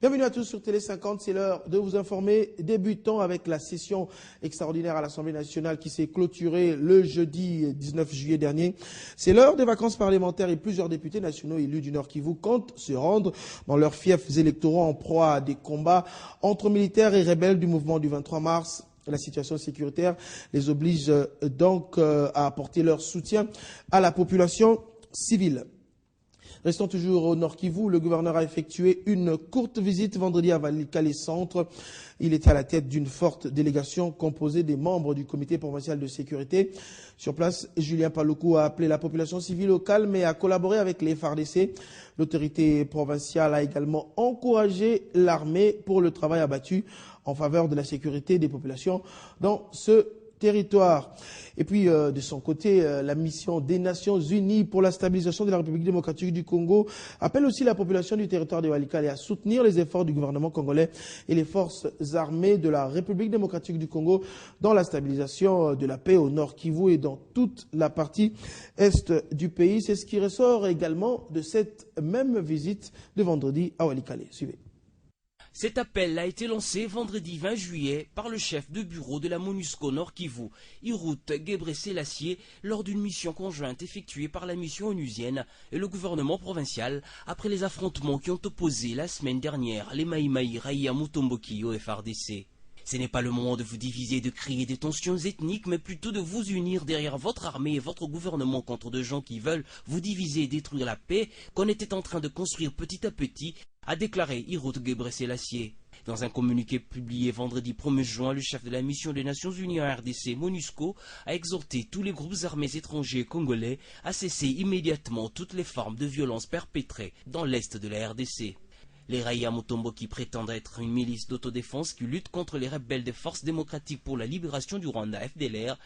Bienvenue à tous sur Télé 50, c'est l'heure de vous informer. Débutons avec la session extraordinaire à l'Assemblée nationale qui s'est clôturée le jeudi 19 juillet dernier. C'est l'heure des vacances parlementaires et plusieurs députés nationaux élus du Nord Kivu comptent se rendre dans leurs fiefs électoraux en proie à des combats entre militaires et rebelles du mouvement du 23 mars. La situation sécuritaire les oblige donc à apporter leur soutien à la population civile. Restons toujours au Nord Kivu. Le gouverneur a effectué une courte visite vendredi à Walikale Centre. Il était à la tête d'une forte délégation composée des membres du comité provincial de sécurité. Sur place, Julien Paluku a appelé la population civile au calme et à collaborer avec les FARDC. L'autorité provinciale a également encouragé l'armée pour le travail abattu en faveur de la sécurité des populations dans ce territoire. Et puis, de son côté, la mission des Nations Unies pour la stabilisation de la République démocratique du Congo appelle aussi la population du territoire de Walikale à soutenir les efforts du gouvernement congolais et les forces armées de la République démocratique du Congo dans la stabilisation de la paix au Nord Kivu et dans toute la partie est du pays. C'est ce qui ressort également de cette même visite de vendredi à Walikale. Suivez. Cet appel a été lancé vendredi 20 juillet par le chef de bureau de la MONUSCO Nord Kivu, Hirut Gebrselassie, lors d'une mission conjointe effectuée par la mission onusienne et le gouvernement provincial après les affrontements qui ont opposé la semaine dernière les Maïmaï Raïa Mutomboki au FARDC. Ce n'est pas le moment de vous diviser et de créer des tensions ethniques, mais plutôt de vous unir derrière votre armée et votre gouvernement contre de gens qui veulent vous diviser et détruire la paix qu'on était en train de construire petit à petit, a déclaré Hirut Gebrselassie. Dans un communiqué publié vendredi 1er juin, le chef de la mission des Nations Unies en RDC, MONUSCO, a exhorté tous les groupes armés étrangers congolais à cesser immédiatement toutes les formes de violence perpétrées dans l'est de la RDC. Les Raïa Mutomboki prétendent être une milice d'autodéfense qui lutte contre les rebelles des forces démocratiques pour la libération du Rwanda FDLR,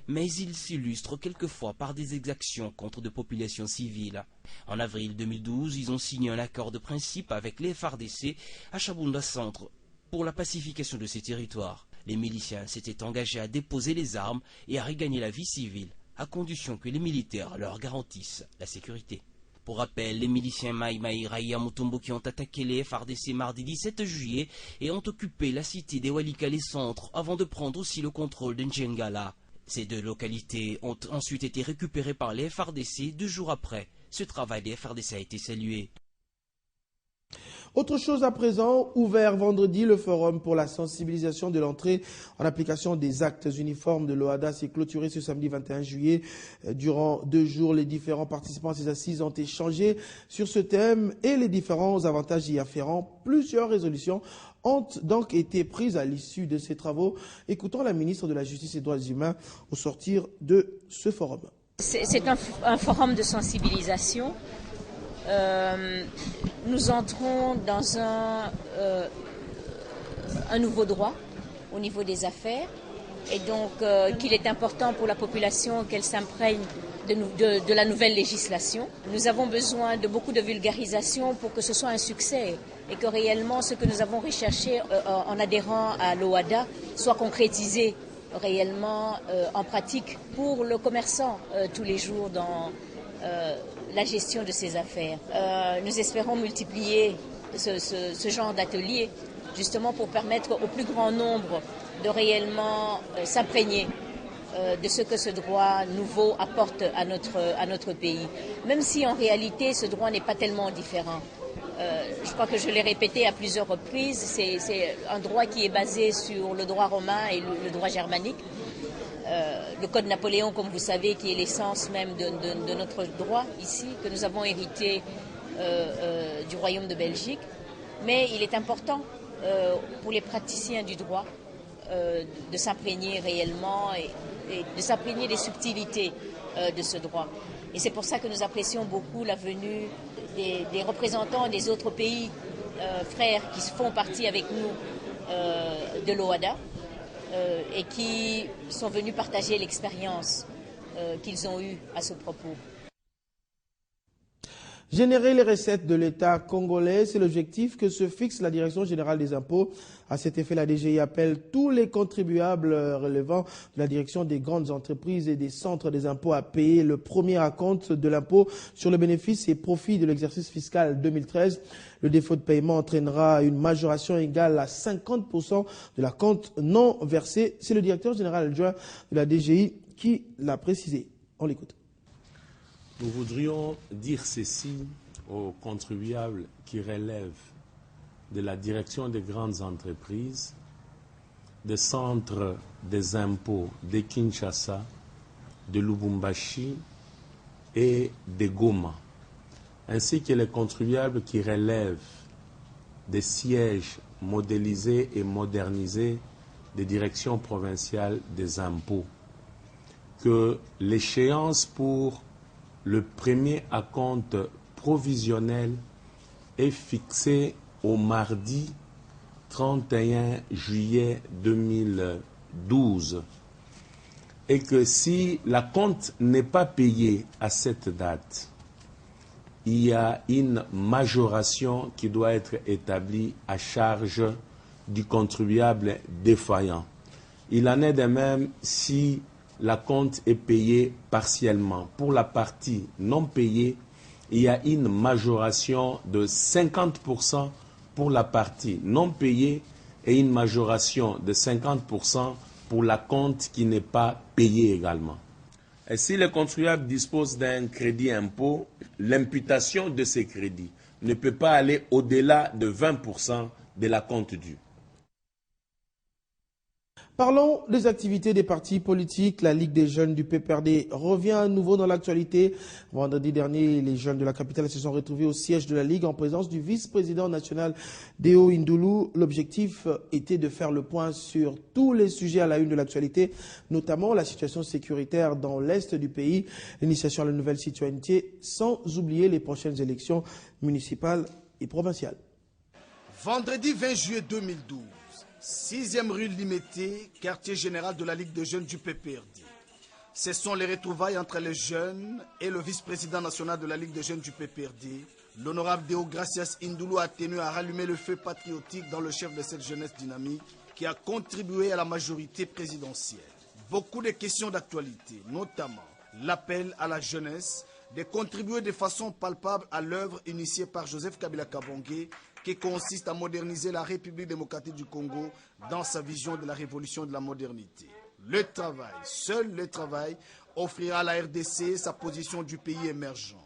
mais ils s'illustrent quelquefois par des exactions contre des populations civiles. En avril 2012, ils ont signé un accord de principe avec les FARDC à Chabunda Centre pour la pacification de ces territoires. Les miliciens s'étaient engagés à déposer les armes et à regagner la vie civile, à condition que les militaires leur garantissent la sécurité. Pour rappel, les miliciens Maïmaï Raïa Mutomboki ont attaqué les FARDC mardi 17 juillet et ont occupé la cité des Walikale Centre avant de prendre aussi le contrôle de Njengala. Ces deux localités ont ensuite été récupérées par les FARDC 2 jours après. Ce travail des FARDC a été salué. Autre chose à présent, ouvert vendredi, le forum pour la sensibilisation de l'entrée en application des actes uniformes de l'OADA s'est clôturé ce samedi 21 juillet. Durant 2 jours, les différents participants à ces assises ont échangé sur ce thème et les différents avantages y afférents. Plusieurs résolutions ont donc été prises à l'issue de ces travaux. Écoutons la ministre de la Justice et des Droits humains au sortir de ce forum. C'est un forum de sensibilisation. Nous entrons dans un nouveau droit au niveau des affaires et donc qu'il est important pour la population qu'elle s'imprègne de la nouvelle législation. Nous avons besoin de beaucoup de vulgarisation pour que ce soit un succès et que réellement ce que nous avons recherché en adhérant à l'OADA soit concrétisé réellement en pratique pour le commerçant tous les jours dans la gestion de ses affaires. Nous espérons multiplier ce genre d'ateliers justement pour permettre au plus grand nombre de réellement s'imprégner de ce que ce droit nouveau apporte à notre pays. Même si en réalité ce droit n'est pas tellement différent. Je crois que je l'ai répété à plusieurs reprises, c'est un droit qui est basé sur le droit romain et le droit germanique. Le Code Napoléon, comme vous savez, qui est l'essence même de notre droit ici, que nous avons hérité du Royaume de Belgique. Mais il est important pour les praticiens du droit de s'imprégner réellement et de s'imprégner des subtilités de ce droit. Et c'est pour ça que nous apprécions beaucoup la venue des représentants des autres pays frères qui font partie avec nous de l'OADA. Et qui sont venus partager l'expérience qu'ils ont eue à ce propos. Générer les recettes de l'État congolais, c'est l'objectif que se fixe la Direction générale des impôts. À cet effet, la DGI appelle tous les contribuables relevant de la direction des grandes entreprises et des centres des impôts à payer le premier acompte de l'impôt sur le bénéfice et profit de l'exercice fiscal 2013. Le défaut de paiement entraînera une majoration égale à 50% de la compte non versée. C'est le directeur général adjoint de la DGI qui l'a précisé. On l'écoute. Nous voudrions dire ceci aux contribuables qui relèvent de la direction des grandes entreprises, des centres des impôts de Kinshasa, de Lubumbashi et de Goma, ainsi que les contribuables qui relèvent des sièges modélisés et modernisés des directions provinciales des impôts, que l'échéance pour le premier acompte provisionnel est fixé au mardi 31 juillet 2012 et que si l'acompte n'est pas payé à cette date, il y a une majoration qui doit être établie à charge du contribuable défaillant. Il en est de même si l'acompte est payé partiellement. Pour la partie non payée, il y a une majoration de 50% pour la partie non payée et une majoration de 50% pour l'acompte qui n'est pas payé également. Et si le contribuable dispose d'un crédit impôt, l'imputation de ces crédits ne peut pas aller au-delà de 20% de l'acompte dû. Parlons des activités des partis politiques. La Ligue des jeunes du PPRD revient à nouveau dans l'actualité. Vendredi dernier, les jeunes de la capitale se sont retrouvés au siège de la Ligue en présence du vice-président national Deo Indoulou. L'objectif était de faire le point sur tous les sujets à la une de l'actualité, notamment la situation sécuritaire dans l'est du pays, l'initiation à la nouvelle citoyenneté, sans oublier les prochaines élections municipales et provinciales. Vendredi 20 juillet 2012. 6e rue Limité, quartier général de la Ligue des jeunes du PPRD. Ce sont les retrouvailles entre les jeunes et le vice-président national de la Ligue des jeunes du PPRD. L'honorable Deo Gracias Indoulou a tenu à rallumer le feu patriotique dans le chef de cette jeunesse dynamique qui a contribué à la majorité présidentielle. Beaucoup de questions d'actualité, notamment l'appel à la jeunesse de contribuer de façon palpable à l'œuvre initiée par Joseph Kabila Kabange qui consiste à moderniser la République démocratique du Congo dans sa vision de la révolution de la modernité. Le travail, seul le travail, offrira à la RDC sa position du pays émergent.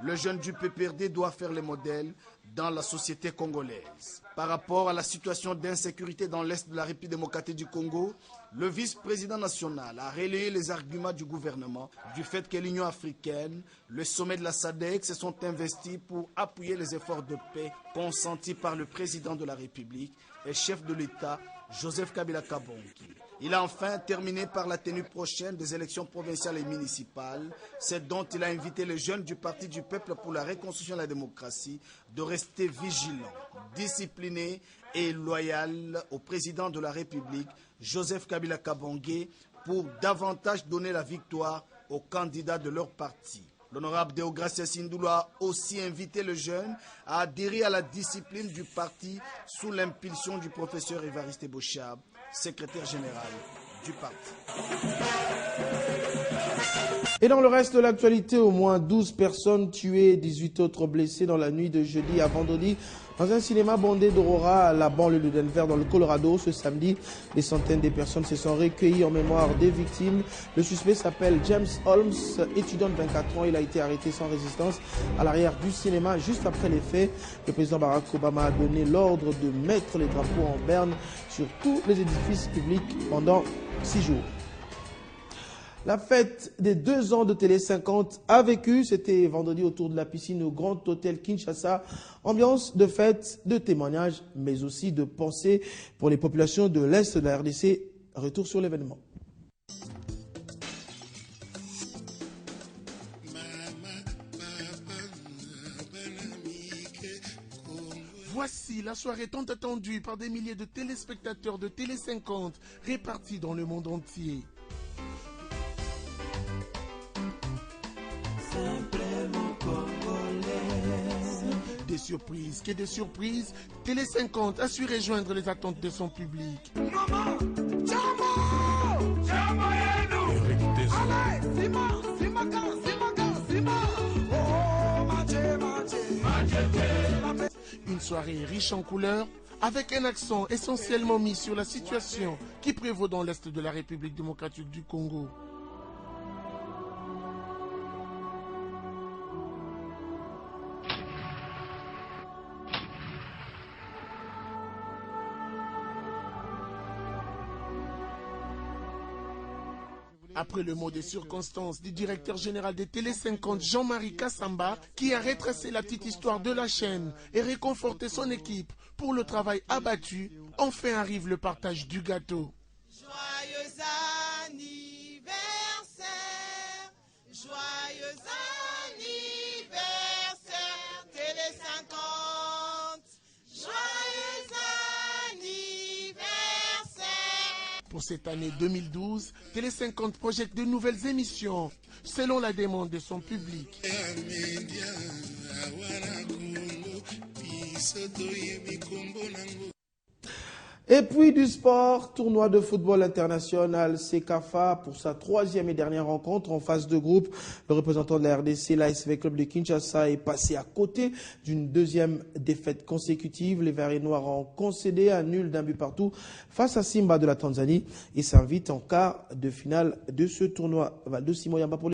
Le jeune du PPRD doit faire le modèle dans la société congolaise. Par rapport à la situation d'insécurité dans l'est de la République démocratique du Congo, le vice-président national a relayé les arguments du gouvernement du fait que l'Union africaine, le sommet de la SADC se sont investis pour appuyer les efforts de paix consentis par le président de la République et chef de l'État, Joseph Kabila Kabange. Il a enfin terminé par la tenue prochaine des élections provinciales et municipales, c'est dont il a invité les jeunes du Parti du Peuple pour la reconstruction et la démocratie de rester vigilants, disciplinés et loyaux au président de la République, Joseph Kabila Kabange, pour davantage donner la victoire aux candidats de leur parti. L'honorable Deo Gracias Indoulou a aussi invité les jeunes à adhérer à la discipline du parti sous l'impulsion du professeur Évariste Bochab, secrétaire général du parti. Et dans le reste de l'actualité, au moins 12 personnes tuées, 18 autres blessées dans la nuit de jeudi à vendredi dans un cinéma bondé d'Aurora à la banlieue de Denver dans le Colorado. Ce samedi, des centaines de personnes se sont recueillies en mémoire des victimes. Le suspect s'appelle James Holmes, étudiant de 24 ans. Il a été arrêté sans résistance à l'arrière du cinéma juste après les faits. Le président Barack Obama a donné l'ordre de mettre les drapeaux en berne sur tous les édifices publics pendant 6 jours. La fête des 2 ans de Télé 50 a vécu, c'était vendredi autour de la piscine au Grand Hôtel Kinshasa. Ambiance de fête, de témoignages, mais aussi de pensée pour les populations de l'Est de la RDC. Retour sur l'événement. Voici la soirée tant attendue par des milliers de téléspectateurs de Télé 50 répartis dans le monde entier. Simplement congolais. surprises que de surprises, Télé 50 a su rejoindre les attentes de son public. Une soirée riche en couleurs, avec un accent essentiellement mis sur la situation qui prévaut dans l'est de la République démocratique du Congo. Après le mot de circonstance du directeur général de Télé 50, Jean-Marie Kassamba, qui a retracé la petite histoire de la chaîne et réconforté son équipe pour le travail abattu, enfin arrive le partage du gâteau. Joyeux anniversaire, joyeux anniversaire, Télé 50, joyeux anniversaire. Pour cette année 2012, Télé 50 projette de nouvelles émissions selon la demande de son public. Et puis du sport, tournoi de football international CECAFA pour sa troisième et dernière rencontre en phase de groupe. Le représentant de la RDC, l'ASV Club de Kinshasa, est passé à côté d'une deuxième défaite consécutive. Les Verts et Noirs ont concédé un nul d'un but partout face à Simba de la Tanzanie et s'invitent en quart de finale de ce tournoi. Valdo Simoyamba pour